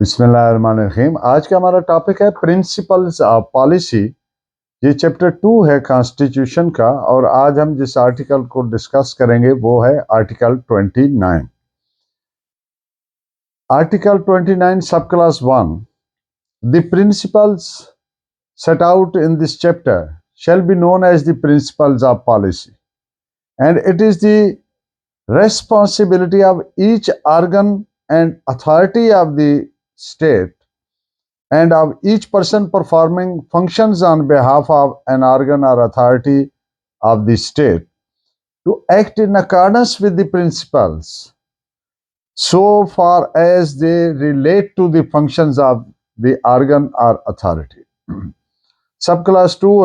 بسم اللہ الرحمن الرحیم. آج کا ہمارا ٹاپک ہے پرنسپلز آف پالیسی. یہ چیپٹر 2 ہے کانسٹیٹیوشن کا، اور آج ہم جس آرٹیکل کو ڈسکس کریں گے وہ ہے article 29. Article 29 sub class 1. The principles set out in this chapter shall be known as the principles of policy, and it is the responsibility of each organ and authority of the state and of each person performing functions on behalf of an organ or authority of the state to act in accordance with the principles so far as they relate to the functions of the organ or authority. Subclass 2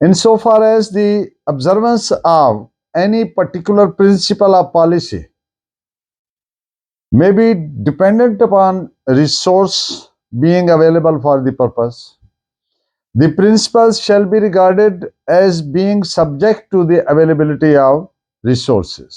insofar as the observance of any particular principle of policy may be dependent upon resource being available for the purpose, the principles shall be regarded as being subject to the availability of resources.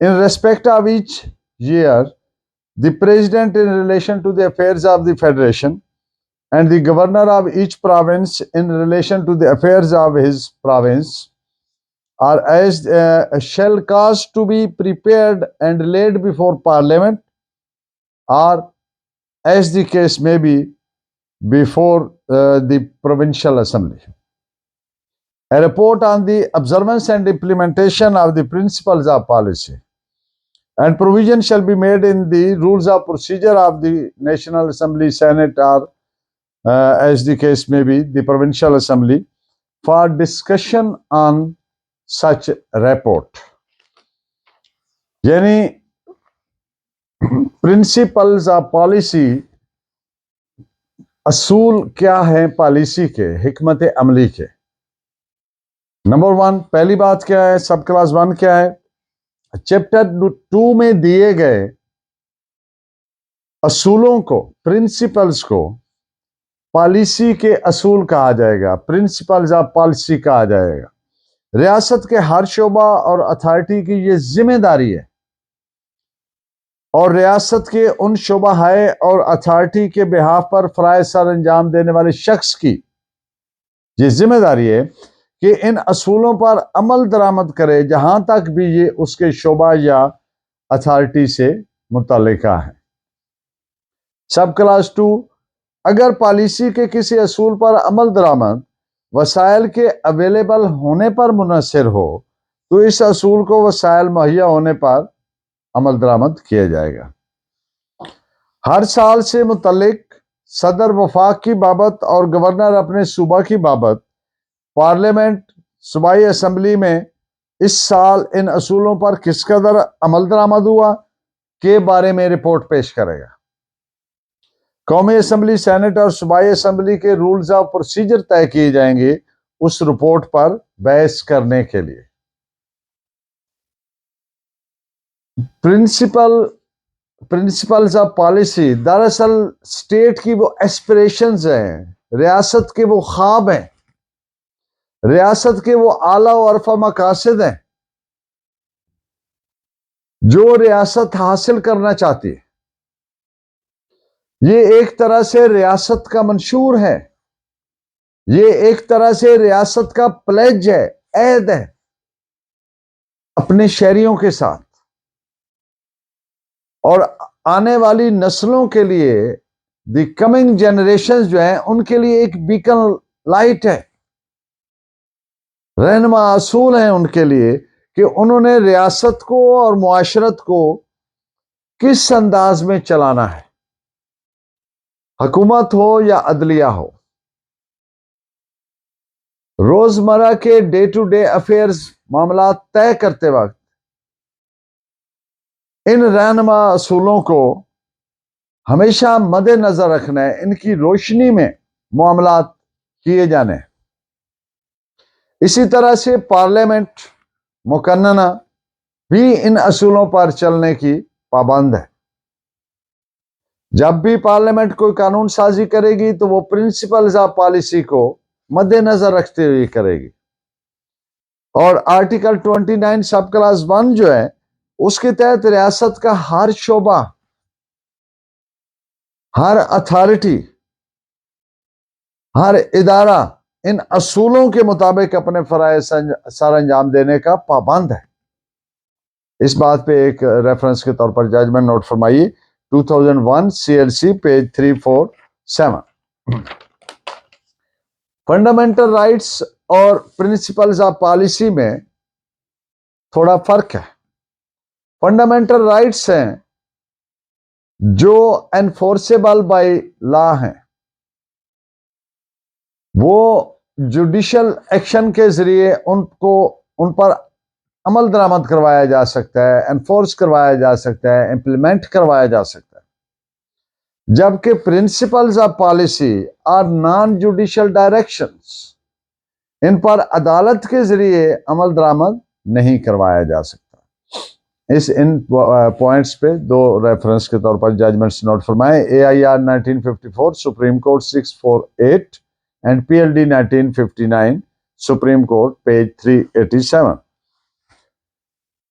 in respect of each year, the president in relation to the affairs of the federation and the governor of each province in relation to the affairs of his province are as shall cause to be prepared and laid before parliament, or as the case may be before the provincial assembly. A report on the observance and implementation of the principles of policy and provision shall be made in the rules of procedure of the National Assembly, Senate, or as the case may be the provincial assembly for discussion on such report. یعنی principles of policy, اصول کیا ہیں policy کے، حکمت عملی کے. Number 1، پہلی بات کیا ہے، سب کلاس 1 کیا ہے، چیپٹر 2 میں دیے گئے اصولوں کو، پرنسپلز کو پالیسی کے اصول کہا جائے گا، پرنسپلز آف پالیسی کہا جائے گا. ریاست کے ہر شعبہ اور اتھارٹی کی یہ ذمہ داری ہے، اور ریاست کے ان شعبہ اور اتھارٹی کے بہاف پر فرائض سر انجام دینے والے شخص کی یہ ذمہ داری ہے کہ ان اصولوں پر عمل درآمد کرے جہاں تک بھی یہ اس کے شعبہ یا اتھارٹی سے متعلقہ ہے. سب کلاس 2، اگر پالیسی کے کسی اصول پر عمل درآمد وسائل کے اویلیبل ہونے پر منحصر ہو تو اس اصول کو وسائل مہیا ہونے پر عمل درآمد کیا جائے گا. ہر سال سے متعلق صدر وفاق کی بابت اور گورنر اپنے صوبہ کی بابت پارلیمنٹ صوبائی اسمبلی میں اس سال ان اصولوں پر کس قدر عمل درآمد ہوا کے بارے میں رپورٹ پیش کرے گا. قومی اسمبلی، سینٹ اور صوبائی اسمبلی کے رولز آف پروسیجر طے کیے جائیں گے اس رپورٹ پر بحث کرنے کے لیے. پرنسپلز آف پالیسی دراصل اسٹیٹ کی وہ ایسپریشنز ہیں، ریاست کے وہ خواب ہیں، ریاست کے وہ اعلیٰ و عرفہ مقاصد ہیں جو ریاست حاصل کرنا چاہتی ہے. یہ ایک طرح سے ریاست کا منشور ہے، یہ ایک طرح سے ریاست کا پلیج ہے، عہد ہے اپنے شہریوں کے ساتھ، اور آنے والی نسلوں کے لیے، دی کمنگ جنریشنز جو ہیں ان کے لیے ایک بیکن لائٹ ہے، رہنما اصول ہیں ان کے لیے کہ انہوں نے ریاست کو اور معاشرت کو کس انداز میں چلانا ہے، حکومت ہو یا عدلیہ ہو. روزمرہ کے ڈے ٹو ڈے افیئرز، معاملات طے کرتے وقت ان رہنما اصولوں کو ہمیشہ مد نظر رکھنا ہے، ان کی روشنی میں معاملات کیے جانے. اسی طرح سے پارلیمنٹ مقننہ بھی ان اصولوں پر چلنے کی پابند ہے. جب بھی پارلیمنٹ کوئی قانون سازی کرے گی تو وہ پرنسپلز آف پالیسی کو مد نظر رکھتے ہوئے کرے گی. اور آرٹیکل 29 سب کلاس 1 جو ہے اس کے تحت ریاست کا ہر شعبہ، ہر اتھارٹی، ہر ادارہ ان اصولوں کے مطابق اپنے فرائض سر انجام دینے کا پابند ہے۔ اس بات پہ ایک ریفرنس کے طور پر ججمنٹ نوٹ فرمائیے، 2001 CLC پیج 347۔ فنڈامنٹل رائٹس اور پرنسپلز آف پالیسی میں تھوڑا فرق ہے۔ فنڈامنٹل رائٹس ہیں جو انفورسیبل بائی لا ہیں، وہ جوڈیشل ایکشن کے ذریعے ان پر عمل درآمد کروایا جا سکتا ہے، انفورس کروایا جا سکتا ہے، امپلیمنٹ کروایا جا سکتا ہے، جبکہ پرنسپلز آف پالیسی اور نان جوڈیشل ڈائریکشنز، ان پر عدالت کے ذریعے عمل درآمد نہیں کروایا جا سکتا۔ ان پوائنٹس پہ دو ریفرنس کے طور پر ججمنٹس نوٹ فرمائیں، AIR 1954 Supreme Court 648 and PLD 1959 Supreme Court page 387۔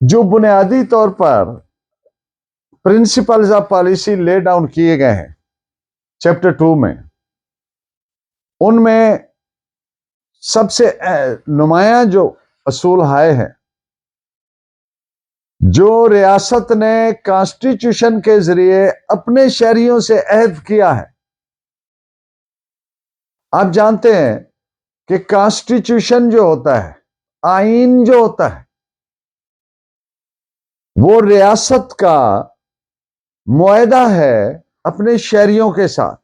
جو بنیادی طور پر principles of policy lay down کیے گئے ہیں چیپٹر 2 میں، ان میں سب سے نمایاں جو اصول ہائے ہیں، جو ریاست نے کانسٹیٹیوشن کے ذریعے اپنے شہریوں سے عہد کیا ہے۔ آپ جانتے ہیں کہ کانسٹیٹیوشن جو ہوتا ہے، آئین جو ہوتا ہے، وہ ریاست کا معاہدہ ہے اپنے شہریوں کے ساتھ۔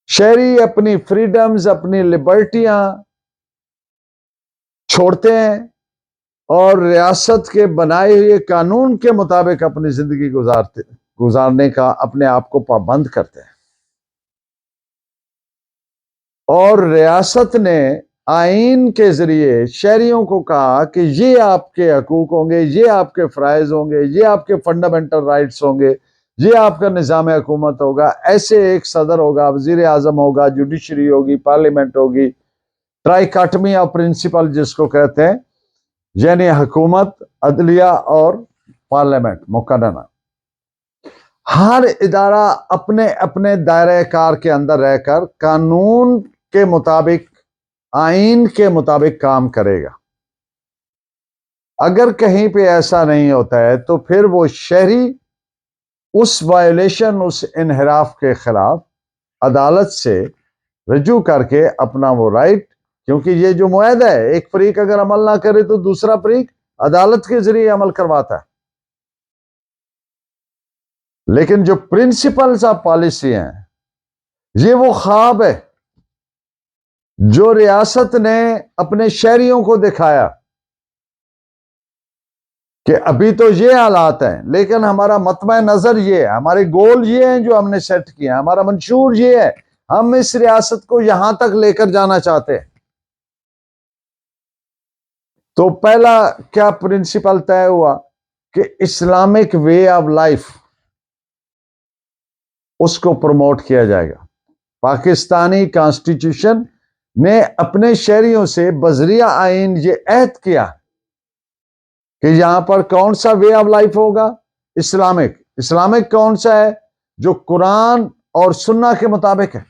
شہری اپنی فریڈمز، اپنی لبرٹیاں چھوڑتے ہیں اور ریاست کے بنائے ہوئے قانون کے مطابق اپنی زندگی گزارنے کا اپنے آپ کو پابند کرتے ہیں۔ اور ریاست نے آئین کے ذریعے شہریوں کو کہا کہ یہ آپ کے حقوق ہوں گے، یہ آپ کے فرائض ہوں گے، یہ آپ کے فنڈامنٹل رائٹس ہوں گے، یہ آپ کا نظام حکومت ہوگا، ایسے ایک صدر ہوگا، وزیر اعظم ہوگا، جوڈیشری ہوگی، پارلیمنٹ ہوگی، ٹرائیکاٹمی آف پرنسپل جس کو کہتے ہیں، یعنی حکومت، عدلیہ اور پارلیمنٹ مقننہ۔ ہر ادارہ اپنے اپنے دائرہ کار کے اندر رہ کر قانون کے مطابق، آئین کے مطابق کام کرے گا۔ اگر کہیں پہ ایسا نہیں ہوتا ہے تو پھر وہ شہری اس وائلیشن، اس انحراف کے خلاف عدالت سے رجوع کر کے اپنا وہ رائٹ، کیونکہ یہ جو معاہدہ ہے، ایک فریق اگر عمل نہ کرے تو دوسرا فریق عدالت کے ذریعے عمل کرواتا ہے۔ لیکن جو پرنسپلز آف پالیسی ہیں، یہ وہ خواب ہے جو ریاست نے اپنے شہریوں کو دکھایا کہ ابھی تو یہ حالات ہیں، لیکن ہمارا مطمع نظر یہ ہے، ہمارے گول یہ ہیں جو ہم نے سیٹ کیے ہیں، ہمارا منشور یہ ہے، ہم اس ریاست کو یہاں تک لے کر جانا چاہتے ہیں۔ تو پہلا کیا پرنسپل طے ہوا کہ اسلامک وے آف لائف، اس کو پروموٹ کیا جائے گا۔ پاکستانی کانسٹیٹیوشن نے اپنے شہریوں سے بذریعہ آئین یہ عہد کیا کہ یہاں پر کون سا وے آف لائف ہوگا؟ اسلامک۔ اسلامک کون سا ہے؟ جو قرآن اور سنہ کے مطابق ہے۔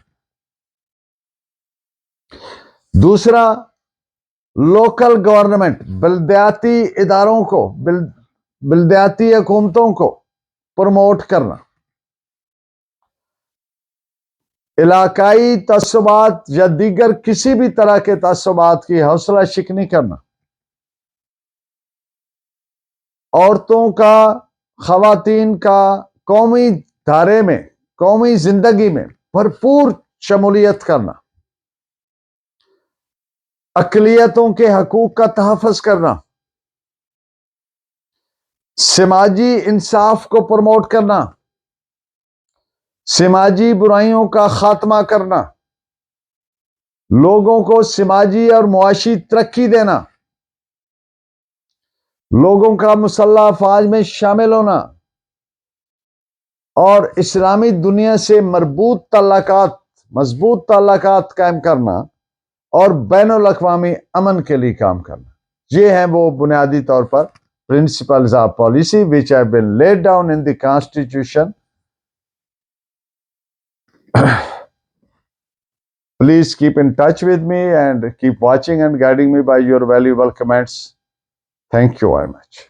دوسرا، لوکل گورنمنٹ، بلدیاتی اداروں کو، بلدیاتی حکومتوں کو پروموٹ کرنا، علاقائی تعصبات یا دیگر کسی بھی طرح کے تعصبات کی حوصلہ شکنی کرنا، عورتوں کا، خواتین کا قومی دھارے میں، قومی زندگی میں بھرپور شمولیت کرنا، اقلیتوں کے حقوق کا تحفظ کرنا، سماجی انصاف کو پروموٹ کرنا، سماجی برائیوں کا خاتمہ کرنا، لوگوں کو سماجی اور معاشی ترقی دینا، لوگوں کا مسلح افواج میں شامل ہونا، اور اسلامی دنیا سے مضبوط تعلقات قائم کرنا، اور بین الاقوامی امن کے لیے کام کرنا۔ یہ ہیں وہ بنیادی طور پر principles of policy which have been laid down in the Constitution. Please keep in touch with me and keep watching and guiding me by your valuable comments. Thank you very much.